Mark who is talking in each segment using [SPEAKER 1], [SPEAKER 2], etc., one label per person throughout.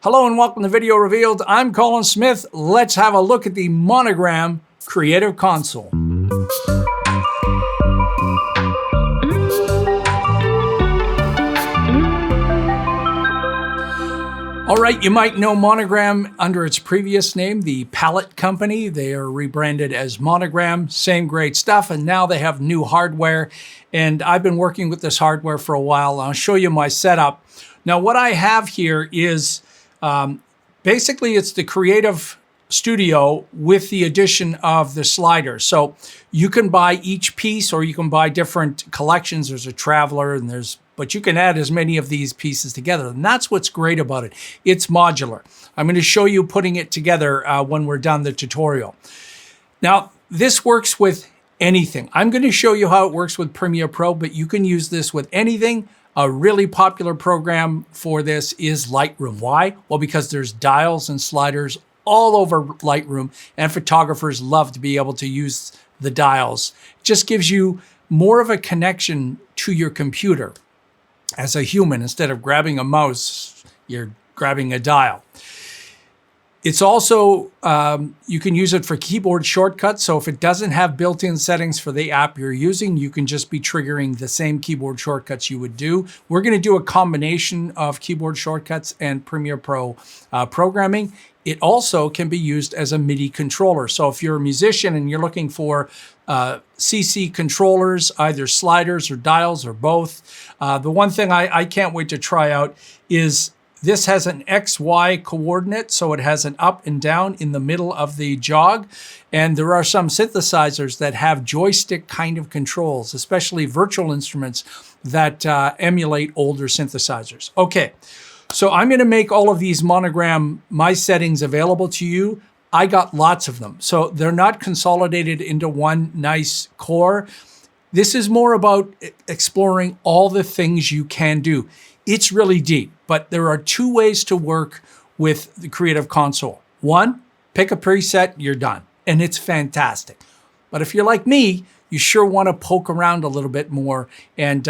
[SPEAKER 1] Hello and welcome to Video Revealed. I'm Colin Smith. Let's have a look at the Monogram Creative Console. All right, you might know Monogram under its previous name, the Palette Company. They are rebranded as Monogram, same great stuff, and now they have new hardware. And I've been working with this hardware for a while. I'll show you my setup. Now, what I have here is basically it's the Creative Studio with the addition of the sliders. So you can buy each piece or you can buy different collections. There's a Traveler and but you can add as many of these pieces together. And that's what's great about it. It's modular. I'm going to show you putting it together when we're done the tutorial. Now, this works with anything. I'm going to show you how it works with Premiere Pro, but you can use this with anything. A really popular program for this is Lightroom. Why? Well, because there's dials and sliders all over Lightroom, and photographers love to be able to use the dials. It just gives you more of a connection to your computer as a human. Instead of grabbing a mouse, you're grabbing a dial. It's also, you can use it for keyboard shortcuts. So if it doesn't have built-in settings for the app you're using, you can just be triggering the same keyboard shortcuts you would do. We're going to do a combination of keyboard shortcuts and Premiere Pro programming. It also can be used as a MIDI controller. So if you're a musician and you're looking for CC controllers, either sliders or dials or both, the one thing I can't wait to try out is this has an XY coordinate, so it has an up and down in the middle of the jog. And there are some synthesizers that have joystick kind of controls, especially virtual instruments that emulate older synthesizers. Okay, so I'm going to make all of these Monogram My settings available to you. I got lots of them, so they're not consolidated into one nice core. This is more about exploring all the things you can do. It's really deep, but there are two ways to work with the Creative Console. One, pick a preset, you're done, and it's fantastic. But if you're like me, you sure want to poke around a little bit more and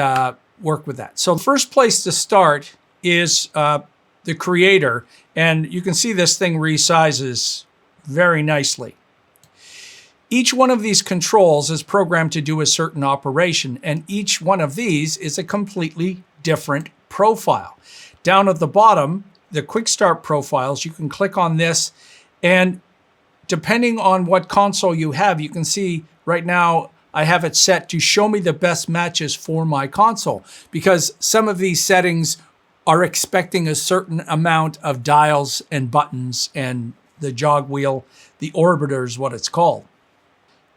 [SPEAKER 1] work with that. So the first place to start is the Creator, and you can see this thing resizes very nicely. Each one of these controls is programmed to do a certain operation, and each one of these is a completely different profile. Down at the bottom, the quick start profiles, you can click on this, and depending on what console you have, you can see right now I have it set to show me the best matches for my console, because some of these settings are expecting a certain amount of dials and buttons, and the jog wheel, the orbiter is what it's called.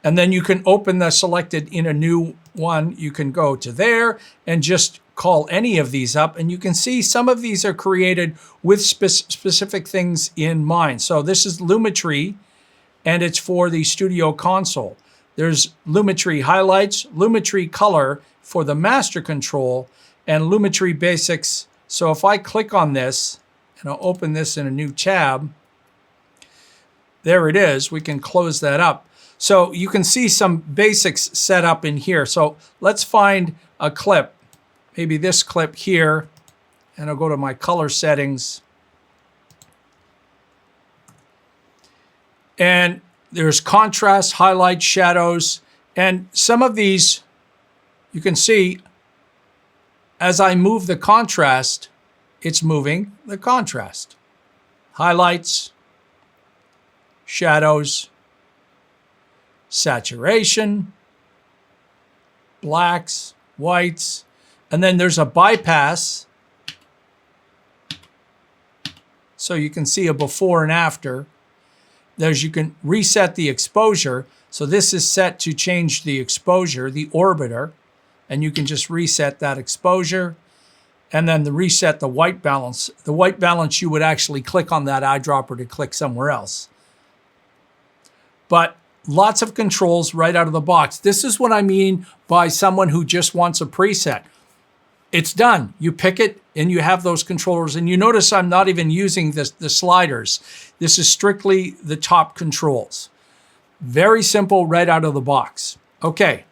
[SPEAKER 1] And then you can open the selected in a new one. You can go to there and just call any of these up, and you can see some of these are created with specific things in mind. So this is Lumetri, and it's for the studio console. There's Lumetri Highlights, Lumetri Color for the master control, and Lumetri Basics. So if I click on this, and I'll open this in a new tab, there it is. We can close that up. So you can see some basics set up in here. So let's find a clip. Maybe this clip here, and I'll go to my color settings. And there's contrast, highlight, shadows, and some of these, you can see as I move the contrast, it's moving the contrast. Highlights, shadows, saturation, blacks, whites, and then there's a bypass. So you can see a before and after. You can reset the exposure. So this is set to change the exposure, the orbiter, and you can just reset that exposure. And then reset the white balance. The white balance, you would actually click on that eyedropper to click somewhere else. But lots of controls right out of the box. This is what I mean by someone who just wants a preset. It's done. You pick it and you have those controllers. And you notice I'm not even using the sliders. This is strictly the top controls. Very simple right out of the box. Okay,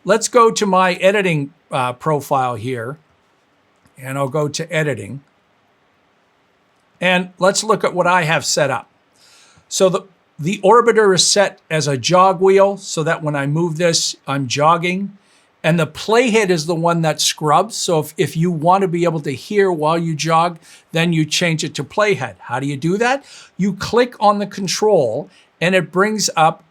[SPEAKER 1] let's go to my editing profile here. And I'll go to editing. And let's look at what I have set up. So the orbiter is set as a jog wheel so that when I move this, I'm jogging. And the playhead is the one that scrubs. So if you want to be able to hear while you jog, then you change it to playhead. How do you do that? You click on the control and it brings up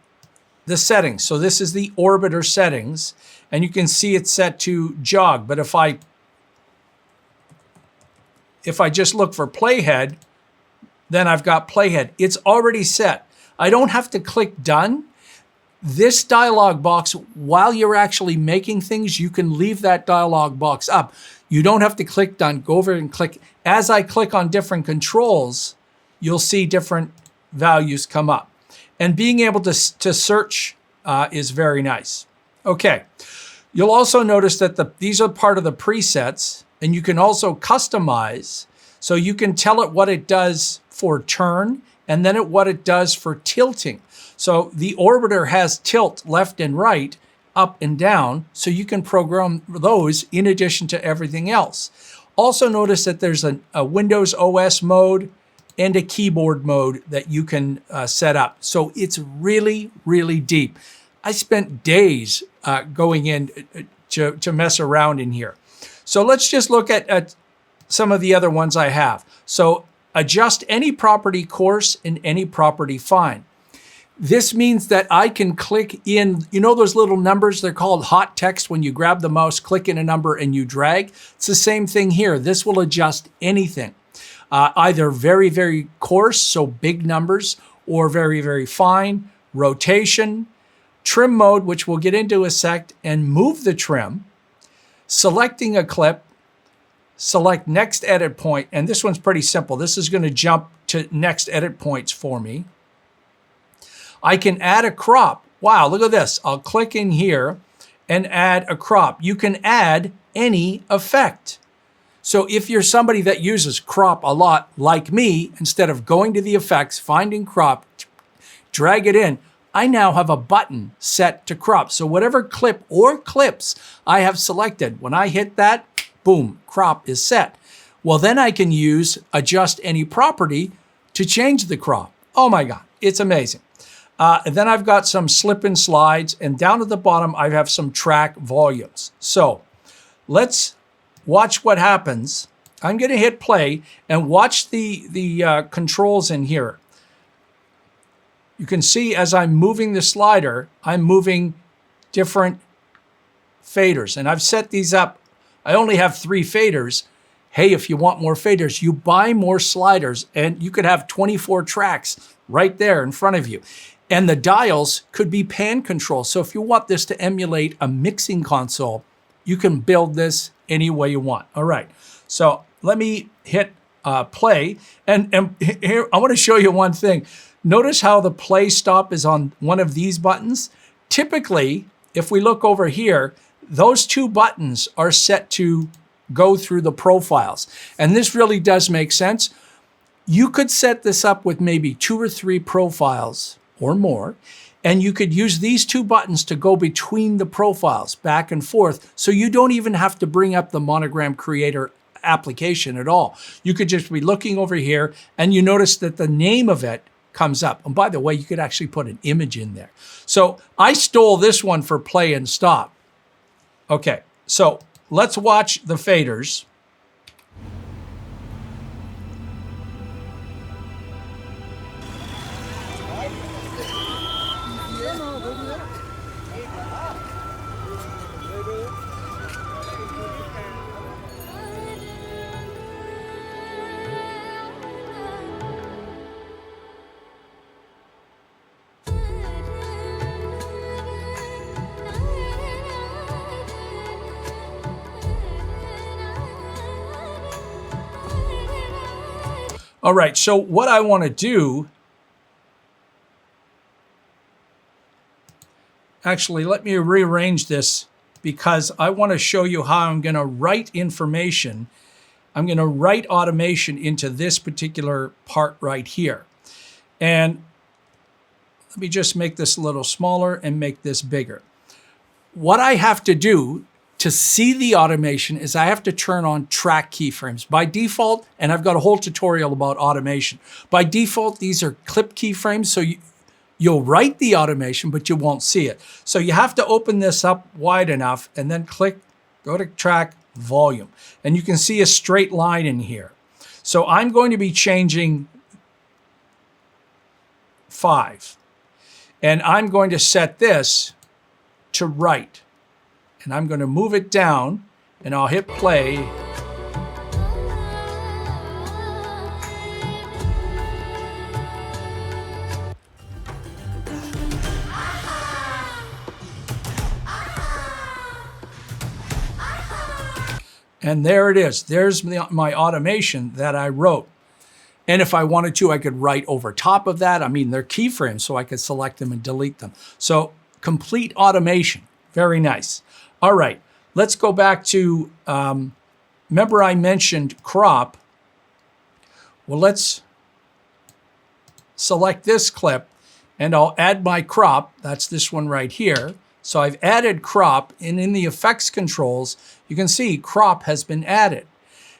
[SPEAKER 1] the settings. So this is the orbiter settings and you can see it's set to jog. But if I just look for playhead, then I've got playhead. It's already set. I don't have to click done. This dialog box, while you're actually making things, you can leave that dialog box up. You don't have to click done. Go over and click. As I click on different controls, you'll see different values come up. And being able to search is very nice. Okay. You'll also notice that these are part of the presets, and you can also customize. So you can tell it what it does for turn, and then what it does for tilting. So the orbiter has tilt left and right, up and down, so you can program those in addition to everything else. Also notice that there's a Windows OS mode and a keyboard mode that you can set up. So it's really, really deep. I spent days going in to mess around in here. So let's just look at some of the other ones I have. So adjust any property coarse and any property fine. This means that I can click in, you know those little numbers, they're called hot text when you grab the mouse, click in a number and you drag. It's the same thing here. This will adjust anything, either very, very coarse, so big numbers, or very, very fine, rotation, trim mode, which we'll get into a sec, and move the trim, selecting a clip, select next edit point, and this one's pretty simple. This is going to jump to next edit points for me. I can add a crop. Wow, look at this. I'll click in here and add a crop. You can add any effect. So if you're somebody that uses crop a lot, like me, instead of going to the effects, finding crop, drag it in, I now have a button set to crop. So whatever clip or clips I have selected, when I hit that, boom, crop is set. Well, then I can use adjust any property to change the crop. Oh my God, it's amazing. And then I've got some slip and slides, and down at the bottom, I have some track volumes. So let's watch what happens. I'm going to hit play and watch the controls in here. You can see as I'm moving the slider, I'm moving different faders, and I've set these up. I only have 3 faders. Hey, if you want more faders, you buy more sliders, and you could have 24 tracks right there in front of you. And the dials could be pan control. So if you want this to emulate a mixing console, you can build this any way you want. All right, so let me hit play. And here, I want to show you one thing. Notice how the play stop is on one of these buttons. Typically, if we look over here, those 2 buttons are set to go through the profiles. And this really does make sense. You could set this up with maybe 2 or 3 profiles or more, and you could use these 2 buttons to go between the profiles back and forth, so you don't even have to bring up the Monogram Creator application at all. You could just be looking over here, and you notice that the name of it comes up. And by the way, you could actually put an image in there. So I stole this one for play and stop. Okay, so let's watch the faders. All right, so what I want to do, actually, let me rearrange this because I want to show you how I'm going to write information. I'm going to write automation into this particular part right here. And let me just make this a little smaller and make this bigger. What I have to do to see the automation is I have to turn on track keyframes. By default, and I've got a whole tutorial about automation. By default, these are clip keyframes, so you'll write the automation, but you won't see it. So you have to open this up wide enough and then click, go to track, volume. And you can see a straight line in here. So I'm going to be changing 5. And I'm going to set this to right. And I'm going to move it down, and I'll hit play. And there it is. There's my automation that I wrote. And if I wanted to, I could write over top of that. I mean, they're keyframes, so I could select them and delete them. So complete automation. Very nice. All right, let's go back to, remember I mentioned crop. Well, let's select this clip, and I'll add my crop. That's this one right here. So I've added crop, and in the effects controls, you can see crop has been added.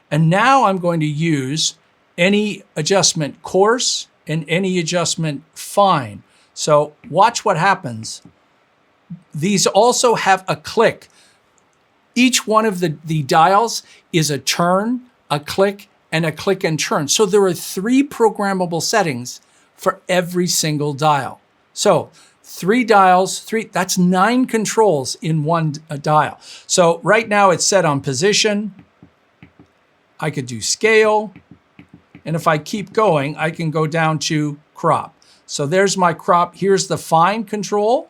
[SPEAKER 1] And now I'm going to use any adjustment coarse and any adjustment fine. So watch what happens. These also have a click. Each one of the dials is a turn, a click, and a click and turn. So there are 3 programmable settings for every single dial. So 3 dials, that's 9 controls in one dial. So right now it's set on position. I could do scale. And if I keep going, I can go down to crop. So there's my crop. Here's the fine control.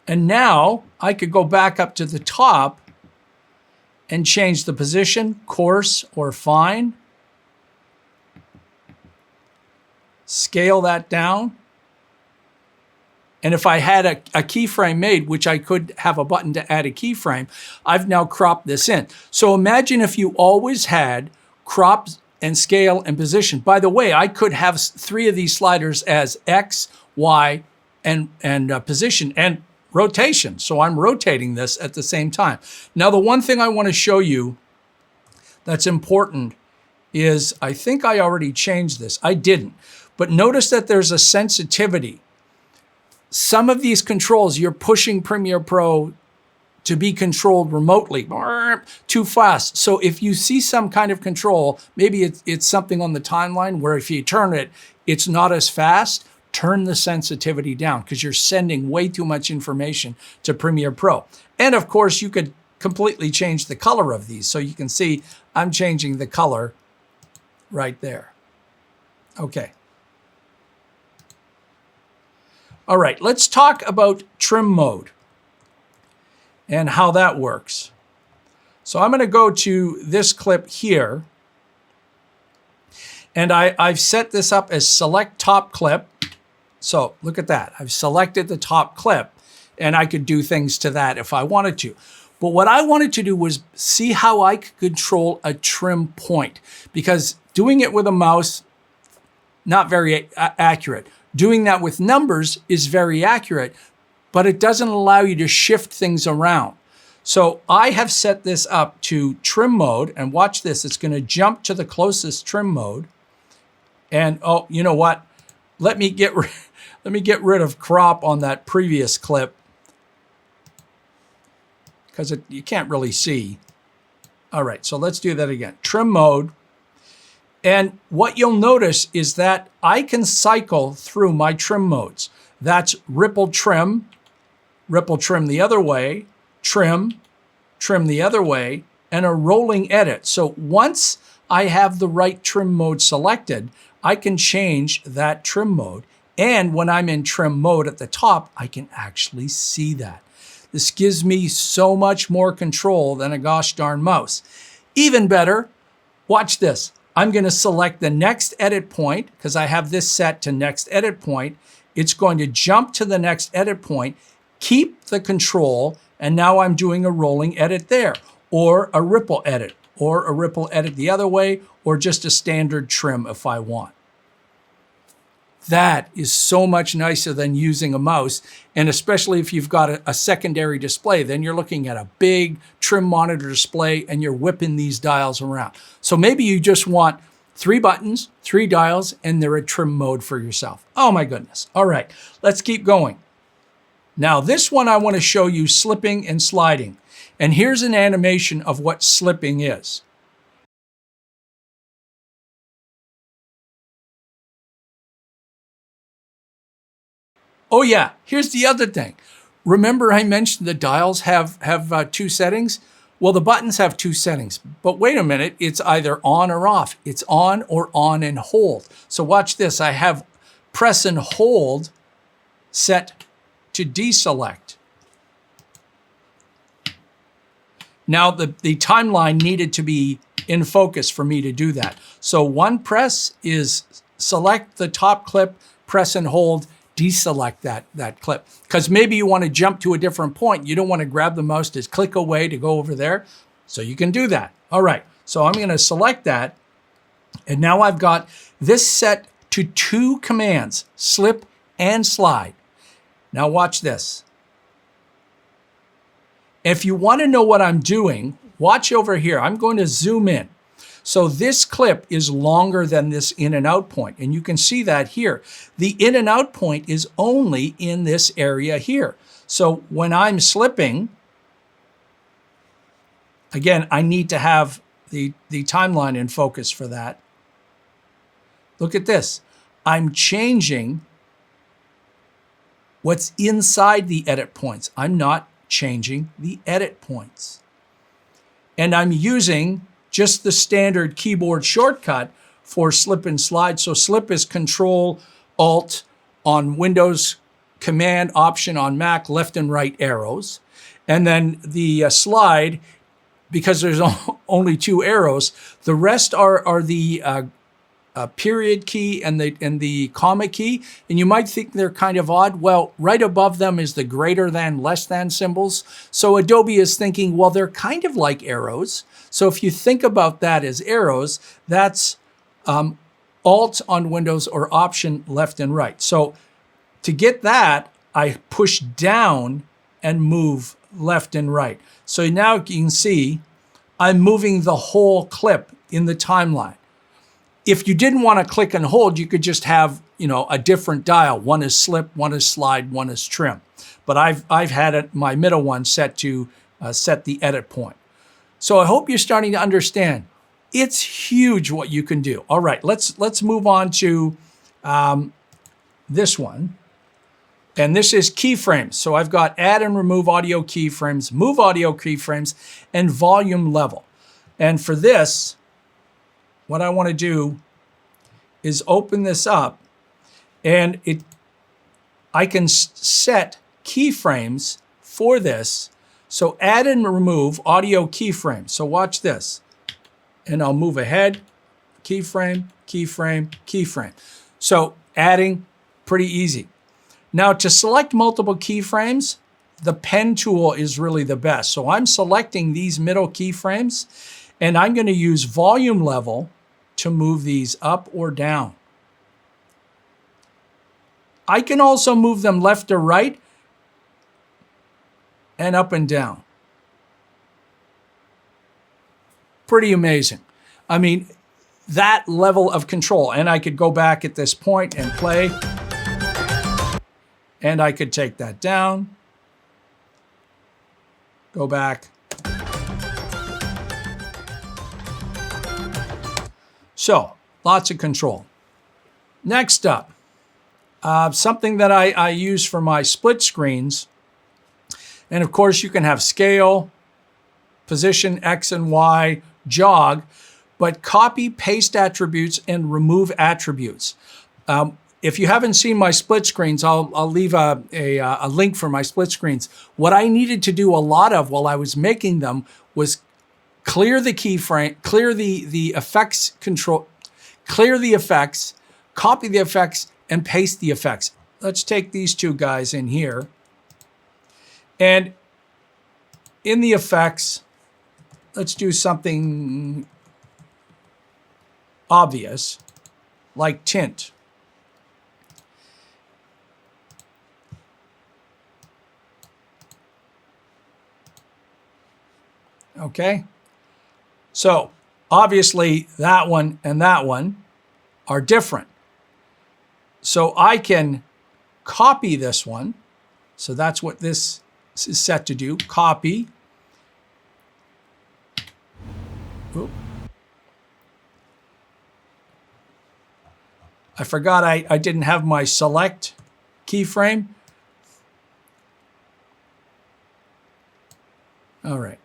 [SPEAKER 1] And now I could go back up to the top and change the position, coarse or fine. Scale that down. And if I had a keyframe made, which I could have a button to add a keyframe, I've now cropped this in. So imagine if you always had crop and scale and position. By the way, I could have 3 of these sliders as X, Y, and position and rotation. So I'm rotating this at the same time. Now, the one thing I want to show you that's important is, I think I already changed this. I didn't. But notice that there's a sensitivity. Some of these controls, you're pushing Premiere Pro to be controlled remotely, too fast. So if you see some kind of control, maybe it's something on the timeline where if you turn it, it's not as fast, turn the sensitivity down because you're sending way too much information to Premiere Pro. And of course, you could completely change the color of these. So you can see I'm changing the color right there. Okay. All right, let's talk about trim mode and how that works. So I'm going to go to this clip here, and I've set this up as select top clip. So look at that. I've selected the top clip, and I could do things to that if I wanted to. But what I wanted to do was see how I could control a trim point, because doing it with a mouse, not very accurate. Doing that with numbers is very accurate, but it doesn't allow you to shift things around. So I have set this up to trim mode, and watch this. It's going to jump to the closest trim mode. And oh, you know what? Let me get rid of crop on that previous clip because you can't really see. All right, so let's do that again. Trim mode. And what you'll notice is that I can cycle through my trim modes. That's ripple trim the other way, trim the other way, and a rolling edit. So once I have the right trim mode selected, I can change that trim mode. And when I'm in trim mode at the top, I can actually see that. This gives me so much more control than a gosh darn mouse. Even better, watch this. I'm going to select the next edit point because I have this set to next edit point. It's going to jump to the next edit point, keep the control, and now I'm doing a rolling edit there, or a ripple edit, or a ripple edit the other way, or just a standard trim if I want. That is so much nicer than using a mouse, and especially if you've got a secondary display, then you're looking at a big trim monitor display and you're whipping these dials around. So maybe you just want 3 buttons, 3 dials, and they're a trim mode for yourself. Oh my goodness. All right, let's keep going. Now this one I want to show you slipping and sliding. And here's an animation of what slipping is. Oh yeah, here's the other thing. Remember I mentioned the dials have 2 settings? Well, the buttons have 2 settings, but wait a minute, it's either on or off. It's on or on and hold. So watch this, I have press and hold set to deselect. Now the timeline needed to be in focus for me to do that. So one press is select the top clip, press and hold, deselect that clip. Because maybe you want to jump to a different point. You don't want to grab the mouse to click away to go over there. So you can do that. All right, so I'm going to select that. And now I've got this set to 2 commands, slip and slide. Now watch this. If you want to know what I'm doing, watch over here. I'm going to zoom in. So this clip is longer than this in and out point, and you can see that here. The in and out point is only in this area here. So when I'm slipping, again, I need to have the timeline in focus for that. Look at this. I'm changing what's inside the edit points. I'm not changing the edit points. And I'm using just the standard keyboard shortcut for slip and slide. So slip is Control Alt on Windows, Command Option on Mac, left and right arrows. And then the slide, because there's only 2 arrows, the rest are the period key and the comma key. And you might think they're kind of odd. Well, right above them is the greater than, less than symbols. So Adobe is thinking, well, they're kind of like arrows. So if you think about that as arrows, that's Alt on Windows or Option left and right. So to get that, I push down and move left and right. So now you can see I'm moving the whole clip in the timeline. If you didn't want to click and hold, you could just have, a different dial. One is slip, one is slide, one is trim. But I've had my middle one set to set the edit point. So I hope you're starting to understand. It's huge what you can do. All right, let's move on to this one. And this is keyframes. So I've got add and remove audio keyframes, move audio keyframes, and volume level. And for this, what I want to do is open this up, and I can set keyframes for this. So add and remove audio keyframes. So watch this. And I'll move ahead, keyframe, keyframe, keyframe. So adding, pretty easy. Now to select multiple keyframes, the pen tool is really the best. So I'm selecting these middle keyframes, and I'm going to use volume level to move these up or down. I can also move them left or right and up and down. Pretty amazing. I mean, that level of control. And I could go back at this point and play. And I could take that down. Go back. So, lots of control. Next up, something that I use for my split screens. And of course, you can have scale, position, X and Y, jog, but copy, paste attributes, and remove attributes. If you haven't seen my split screens, I'll leave a link for my split screens. What I needed to do a lot of while I was making them was clear the keyframe, clear the effects control, clear the effects, copy the effects, and paste the effects. Let's take these 2 guys in here. And in the effects, let's do something obvious, like tint. Okay, so obviously that one and that one are different. So I can copy this one. So that's what this is set to do. Copy. Oop. I forgot I didn't have my select keyframe. All right.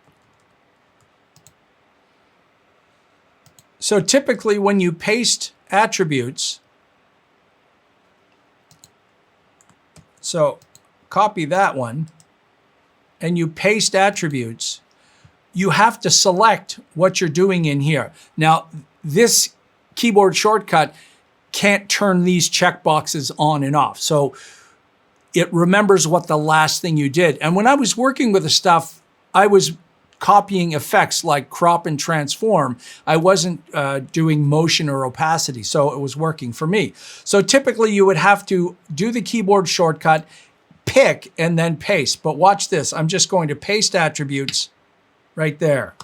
[SPEAKER 1] So typically when you paste attributes, so copy that one, and you paste attributes, you have to select what you're doing in here. Now, this keyboard shortcut can't turn these checkboxes on and off. So it remembers what the last thing you did. And when I was working with the stuff, I was copying effects like crop and transform. I wasn't doing motion or opacity, so it was working for me. So typically you would have to do the keyboard shortcut, pick, and then paste. But watch this. I'm just going to paste attributes right there.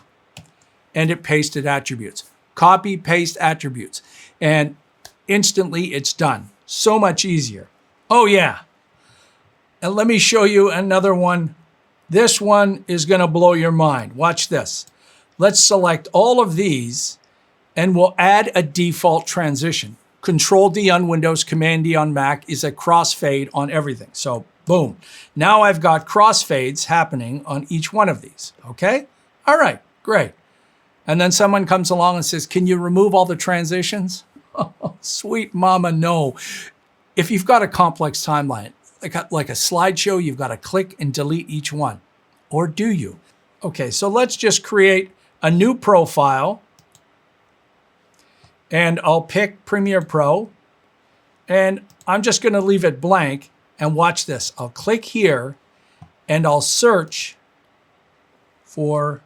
[SPEAKER 1] And it pasted attributes. Copy, paste attributes. And instantly it's done. So much easier. Oh yeah. And let me show you another one. This one is going to blow your mind. Watch this. Let's select all of these and we'll add a default transition. Control D on Windows, Command D on Mac is a crossfade on everything. So boom. Now I've got crossfades happening on each one of these. Okay? All right, great. And then someone comes along and says, can you remove all the transitions? Oh, sweet mama, no. If you've got a complex timeline, like a slideshow, you've got to click and delete each one. Or do you? Okay, so let's just create a new profile. And I'll pick Premiere Pro. And I'm just going to leave it blank. And watch this. I'll click here and I'll search for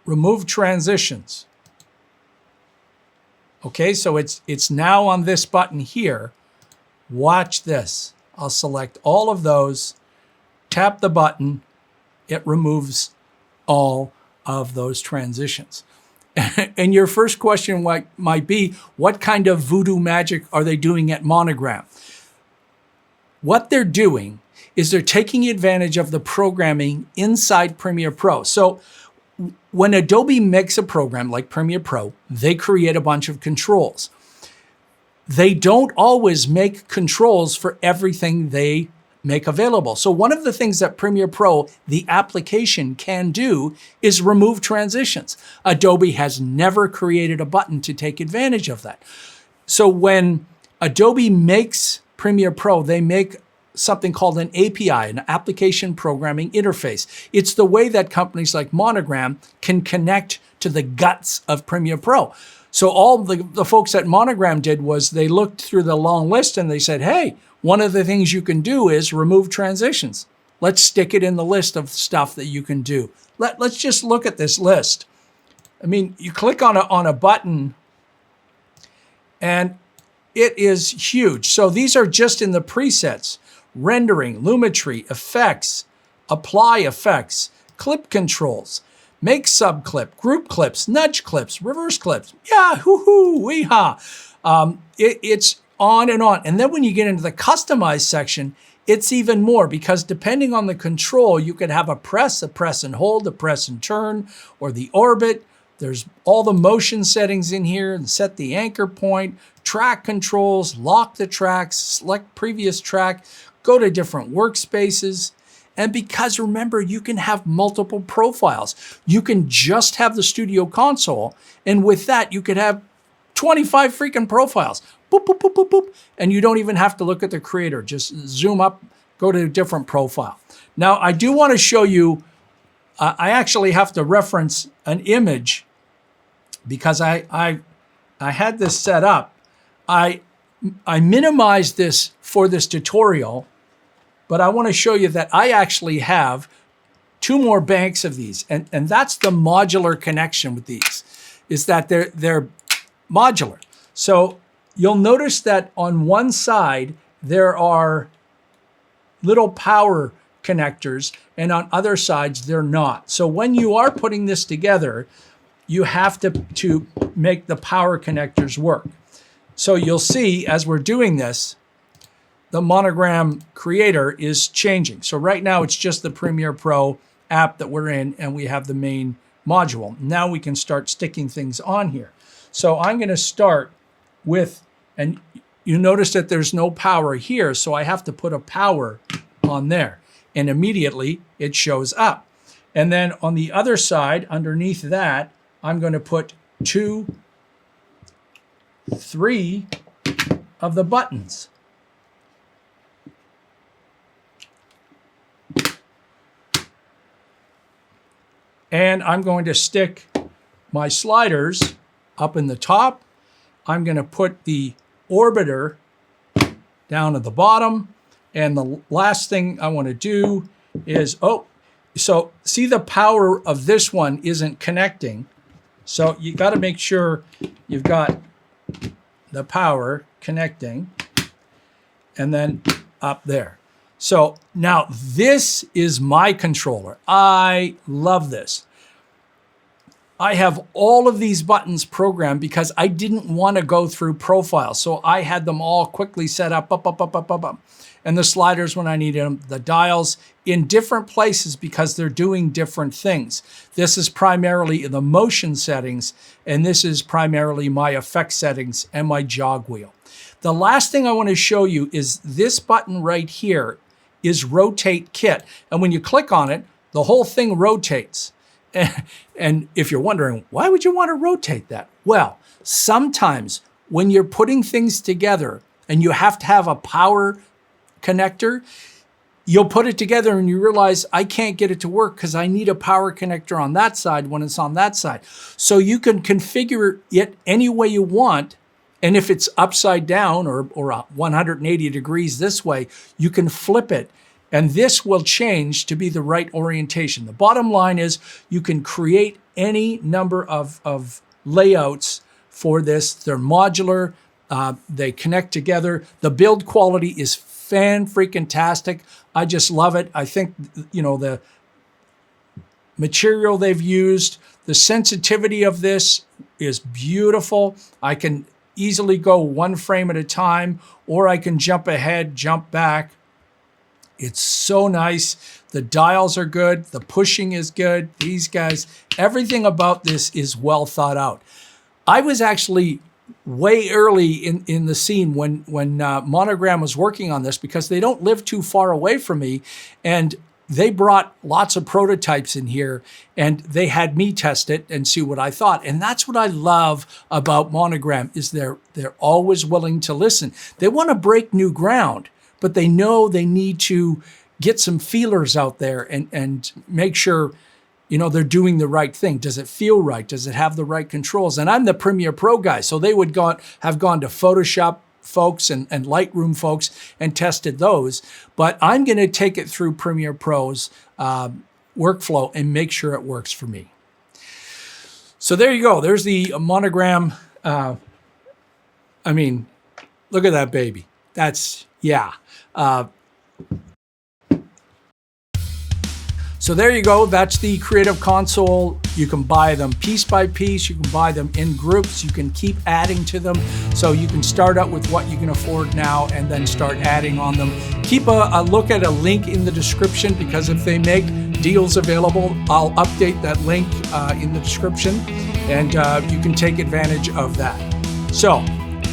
[SPEAKER 1] remove transitions. Okay, so it's now on this button here. Watch this. I'll select all of those, tap the button, it removes all of those transitions. And your first question might be, what kind of voodoo magic are they doing at Monogram? What they're doing is they're taking advantage of the programming inside Premiere Pro. So when Adobe makes a program like Premiere Pro, they create a bunch of controls. They don't always make controls for everything they make available. So one of the things that Premiere Pro, the application, can do is remove transitions. Adobe has never created a button to take advantage of that. So when Adobe makes Premiere Pro, they make something called an API, an application programming interface. It's the way that companies like Monogram can connect to the guts of Premiere Pro. So all the folks at Monogram did was they looked through the long list and they said, hey, one of the things you can do is remove transitions. Let's stick it in the list of stuff that you can do. Let's just look at this list. I mean, you click on a button and it is huge. So these are just in the presets. Rendering, Lumetri, effects, apply effects, clip controls, make subclip, group clips, nudge clips, reverse clips. Yeah, hoo-hoo, wee-ha. It's on and on. And then when you get into the customize section, it's even more because depending on the control, you could have a press and hold, a press and turn, or the orbit. There's all the motion settings in here and set the anchor point, track controls, lock the tracks, select previous track, go to different workspaces. And because remember, you can have multiple profiles. You can just have the studio console. And with that, you could have 25 freaking profiles. Boop, boop, boop, boop, boop. And you don't even have to look at the creator. Just zoom up, go to a different profile. Now, I do want to show you, I actually have to reference an image because I had this set up. I I minimized this for this tutorial, but I want to show you that I actually have 2 more banks of these. And that's the modular connection with these, is that they're modular. So you'll notice that on one side, there are little power connectors, and on other sides, they're not. So when you are putting this together, you have to make the power connectors work. So you'll see as we're doing this, the Monogram creator is changing. So right now it's just the Premiere Pro app that we're in, and we have the main module. Now we can start sticking things on here. So I'm going to start with, and you notice that there's no power here, so I have to put a power on there, and immediately it shows up. And then on the other side, underneath that, I'm going to put 2, 3 of the buttons. And I'm going to stick my sliders up in the top. I'm going to put the orbiter down at the bottom. And the last thing I want to do is, so see the power of this one isn't connecting. So you got to make sure you've got the power connecting, and then up there. So now this is my controller. I love this. I have all of these buttons programmed because I didn't want to go through profiles. So I had them all quickly set up. And the sliders when I needed them, the dials in different places because they're doing different things. This is primarily the motion settings, and this is primarily my effect settings and my jog wheel. The last thing I want to show you is this button right here is Rotate Kit. And when you click on it, the whole thing rotates. And if you're wondering, why would you want to rotate that? Well, sometimes when you're putting things together and you have to have a power connector, you'll put it together and you realize I can't get it to work because I need a power connector on that side when it's on that side. So you can configure it any way you want. And if it's upside down or 180 degrees this way, you can flip it. And this will change to be the right orientation. The bottom line is you can create any number of layouts for this. They're modular. They connect together. The build quality is fan-freaking-tastic. I just love it. I think, you know, the material they've used, the sensitivity of this is beautiful. I can easily go 1 frame at a time, or I can jump ahead, jump back. It's so nice. The dials are good. The pushing is good. These guys, everything about this is well thought out. I was actually way early in the scene when Monogram was working on this because they don't live too far away from me. And they brought lots of prototypes in here and they had me test it and see what I thought. And that's what I love about Monogram is they're always willing to listen. They want to break new ground, but they know they need to get some feelers out there and make sure, you know, they're doing the right thing. Does it feel right? Does it have the right controls? And I'm the Premiere Pro guy, so they would have gone to Photoshop folks and Lightroom folks and tested those. But I'm going to take it through Premiere Pro's workflow and make sure it works for me. So there you go. There's the Monogram. I mean, look at that baby. That's, yeah. So there you go. That's the Creative Console. You can buy them piece by piece. You can buy them in groups. You can keep adding to them. So you can start out with what you can afford now and then start adding on them. Keep a look at a link in the description because if they make deals available, I'll update that link in the description and you can take advantage of that. So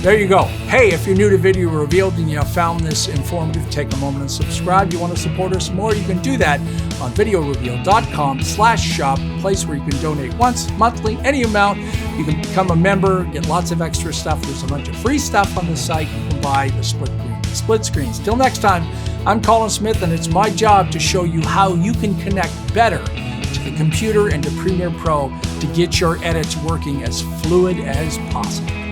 [SPEAKER 1] there you go. Hey, if you're new to Video Revealed and you have found this informative, take a moment and subscribe. You want to support us more, you can do that on VideoRevealed.com/shop, a place where you can donate once, monthly, any amount. You can become a member, get lots of extra stuff. There's a bunch of free stuff on the site. You can buy the split screens. Till next time, I'm Colin Smith, and it's my job to show you how you can connect better to the computer and to Premiere Pro to get your edits working as fluid as possible.